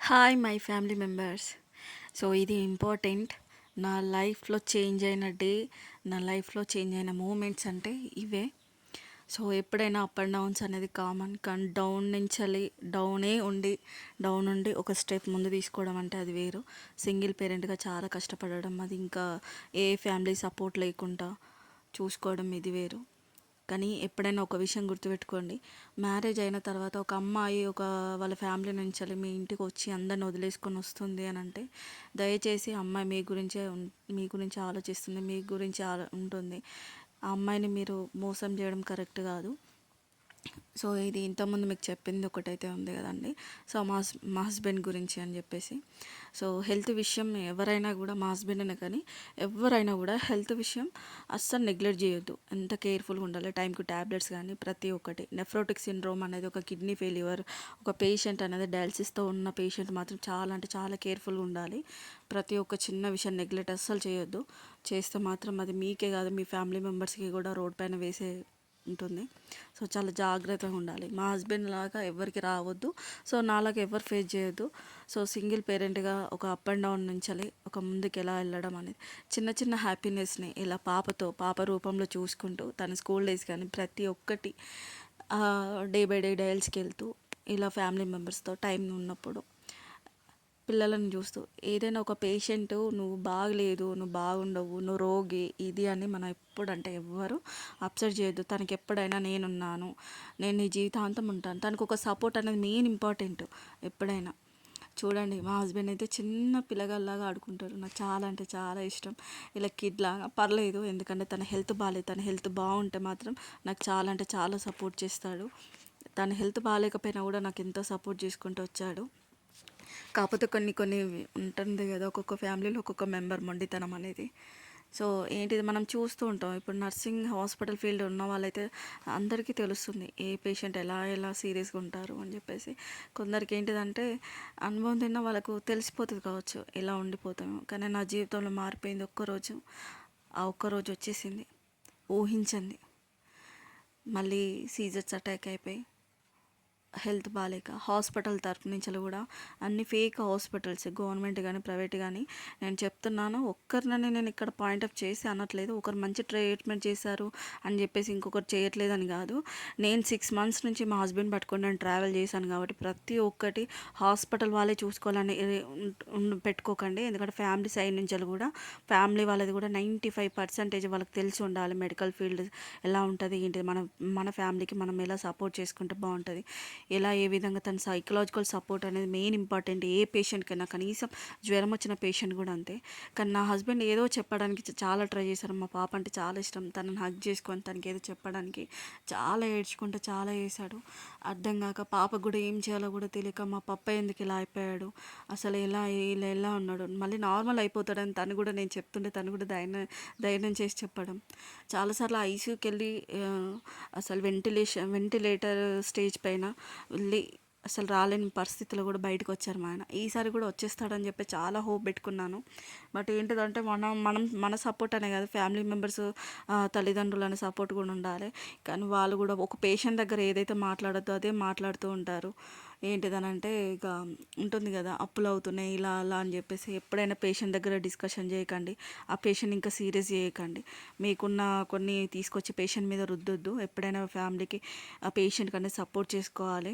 Hi my family members. So ఇది important. నా లైఫ్లో చేంజ్ అయిన డే, నా లైఫ్లో చేంజ్ అయిన మూమెంట్స్ అంటే ఇవే. సో ఎప్పుడైనా అప్ అండ్ డౌన్స్ అనేది కామన్, కానీ డౌన్ ఉండి ఒక స్టెప్ ముందు తీసుకోవడం అంటే అది వేరు. సింగిల్ పేరెంట్గా చాలా కష్టపడడం, అది ఇంకా ఏ ఫ్యామిలీ సపోర్ట్ లేకుండా చూసుకోవడం ఇది వేరు. కానీ ఎప్పుడైనా ఒక విషయం గుర్తుపెట్టుకోండి, మ్యారేజ్ అయిన తర్వాత ఒక అమ్మాయి వాళ్ళ ఫ్యామిలీ నుంచి మీ ఇంటికి వచ్చి అందరిని వదిలేసుకొని వస్తుంది అని అంటే, దయచేసి అమ్మాయి మీ గురించి ఆలోచిస్తుంది, మీ గురించి ఉంటుంది. ఆ అమ్మాయిని మీరు మోసం చేయడం కరెక్ట్ కాదు. సో ఇది ఇంతకుముందు మీకు చెప్పింది ఒకటైతే ఉంది కదండి. సో మా హస్బెండ్ గురించి అని చెప్పేసి, సో హెల్త్ విషయం ఎవరైనా కూడా, మా హస్బెండ్ అనే కానీ ఎవరైనా కూడా హెల్త్ విషయం అస్సలు నెగ్లెక్ట్ చేయొద్దు. ఎంత కేర్ఫుల్గా ఉండాలి, టైంకి ట్యాబ్లెట్స్ కానీ ప్రతి ఒక్కటి. నెఫ్రోటిక్ సిండ్రోమ్ అనేది ఒక కిడ్నీ ఫెయిల్యూర్, ఒక పేషెంట్ అనేది డయాలసిస్తో ఉన్న పేషెంట్ మాత్రం చాలా అంటే చాలా కేర్ఫుల్గా ఉండాలి. ప్రతి ఒక్క చిన్న విషయం నెగ్లెక్ట్ అస్సలు చేయొద్దు. చేస్తే మాత్రం అది మీకే కాదు, మీ ఫ్యామిలీ మెంబర్స్కి కూడా రోడ్ పైన వేసే ఉంటుంది. సో చాలా జాగ్రత్తగా ఉండాలి. మా హస్బెండ్ లాగా ఎవరికి రావద్దు, సో నాలాగా ఎవరు ఫేస్ చేయొద్దు. సో సింగిల్ పేరెంట్గా ఒక అప్ అండ్ డౌన్ నుంచి ఒక ముందుకు ఎలా వెళ్ళడం అనేది, చిన్న చిన్న హ్యాపీనెస్ని ఇలా పాప రూపంలో చూసుకుంటూ, తన స్కూల్ డేస్ కానీ ప్రతి ఒక్కటి డే బై డే డైల్స్కి వెళ్తూ, ఇలా ఫ్యామిలీ మెంబర్స్తో టైం ఉన్నప్పుడు పిల్లలను చూస్తూ, ఏదైనా ఒక పేషెంట్ నువ్వు బాగలేదు, నువ్వు బాగుండవు, నువ్వు రోగి ఇది అని మనం ఎప్పుడంటే ఎవ్వరు అప్సెట్ చేయొద్దు. తనకి ఎప్పుడైనా నేనున్నాను, నేను నీ జీవితాంతం ఉంటాను, తనకు ఒక సపోర్ట్ అనేది మెయిన్ ఇంపార్టెంట్ ఎప్పుడైనా. చూడండి, మా హస్బెండ్ అయితే చిన్న పిల్లగాల్లాగా ఆడుకుంటారు. నాకు చాలా అంటే చాలా ఇష్టం. ఇలా కిడ్ లాగా పర్లేదు, ఎందుకంటే తన హెల్త్ బాగాలేదు. తన హెల్త్ బాగుంటే మాత్రం నాకు చాలా అంటే చాలా సపోర్ట్ చేస్తాడు. తన హెల్త్ బాగాలేకపోయినా కూడా నాకు ఎంతో సపోర్ట్ చేసుకుంటూ వచ్చాడు. కాకపోతే కొన్ని ఉంటుంది కదా, ఒక్కొక్క ఫ్యామిలీలో ఒక్కొక్క మెంబర్ మొండితనం అనేది. సో ఏంటిది మనం చూస్తూ ఉంటాం. ఇప్పుడు నర్సింగ్ హాస్పిటల్ ఫీల్డ్ ఉన్న వాళ్ళైతే అందరికీ తెలుస్తుంది ఏ పేషెంట్ ఎలా సీరియస్గా ఉంటారు అని చెప్పేసి. కొందరికి ఏంటిదంటే అనుభవం తిన్న వాళ్ళకు తెలిసిపోతుంది కావచ్చు, ఎలా ఉండిపోతాము. కానీ నా జీవితంలో మారిపోయింది ఒక్కరోజు. ఆ ఒక్కరోజు వచ్చేసింది ఊహించండి. మళ్ళీ సీజర్స్ అటాక్ అయిపోయి హెల్త్ బాగాలేక హాస్పిటల్ తరఫు నుంచి కూడా అన్ని ఫేక్ హాస్పిటల్స్, గవర్నమెంట్ కానీ ప్రైవేట్ కానీ. నేను చెప్తున్నాను, ఒక్కరినని నేను ఇక్కడ పాయింట్ ఆఫ్ చేసి అనట్లేదు. ఒకరు మంచి ట్రీట్మెంట్ చేశారు అని చెప్పేసి ఇంకొకరు చేయట్లేదని కాదు. నేను 6 months నుంచి మా హస్బెండ్ పట్టుకొని నేను ట్రావెల్ చేశాను కాబట్టి ప్రతి ఒక్కటి హాస్పిటల్ వాళ్ళే చూసుకోవాలని పెట్టుకోకండి. ఎందుకంటే ఫ్యామిలీ సైడ్ నుంచి కూడా, ఫ్యామిలీ వాళ్ళది కూడా 95% వాళ్ళకి తెలిసి ఉండాలి మెడికల్ ఫీల్డ్ ఎలా ఉంటుంది ఏంటి, మన ఫ్యామిలీకి మనం ఎలా సపోర్ట్ చేసుకుంటే బాగుంటుంది, ఏ విధంగా తన సైకలాజికల్ సపోర్ట్ అనేది మెయిన్ ఇంపార్టెంట్. ఏ పేషెంట్కైనా, కనీసం జ్వరం వచ్చిన పేషెంట్ కూడా అంతే. కానీ నా హస్బెండ్ ఏదో చెప్పడానికి చాలా ట్రై చేశారు. మా పాప అంటే చాలా ఇష్టం, తనని హగ్ చేసుకొని తనకి ఏదో చెప్పడానికి చాలా ఏడ్చుకుంటూ చాలా చేశాడు. అర్థం కాక పాపకు కూడా ఏం చేయాలో కూడా తెలియక, మా పప్ప ఎందుకు ఇలా అయిపోయాడు, అసలు ఇలా ఉన్నాడు, మళ్ళీ నార్మల్ అయిపోతాడని తను కూడా నేను చెప్తుంటే తను కూడా ధైర్యం చేసి చెప్పడం. చాలాసార్లు ఐసీయూకి వెళ్ళి అసలు వెంటిలేటర్ స్టేజ్ పైన వెళ్ళి అసలు రాలేని పరిస్థితిలో కూడా బయటకు వచ్చారు మా ఆయన. ఈసారి కూడా వచ్చేస్తాడని చెప్పి చాలా హోప్ పెట్టుకున్నాను. బట్ ఏంటిదంటే మన సపోర్ట్ అనే కాదు, ఫ్యామిలీ మెంబర్స్ తల్లిదండ్రులు అనే సపోర్ట్ కూడా ఉండాలి. కానీ వాళ్ళు కూడా ఒక పేషెంట్ దగ్గర ఏదైతే మాట్లాడద్దో అదే మాట్లాడుతూ ఉంటారు. ఏంటిదనంటే ఇక ఉంటుంది కదా, అప్పులు అవుతున్నాయి ఇలా అలా అని చెప్పేసి. ఎప్పుడైనా పేషెంట్ దగ్గర డిస్కషన్ చేయకండి, ఆ పేషెంట్ ఇంకా సీరియస్ చేయకండి. మీకున్న కొన్ని తీసుకొచ్చి పేషెంట్ మీద రుద్దొద్దు. ఎప్పుడైనా ఫ్యామిలీకి ఆ పేషెంట్ కన్నా సపోర్ట్ చేసుకోవాలి.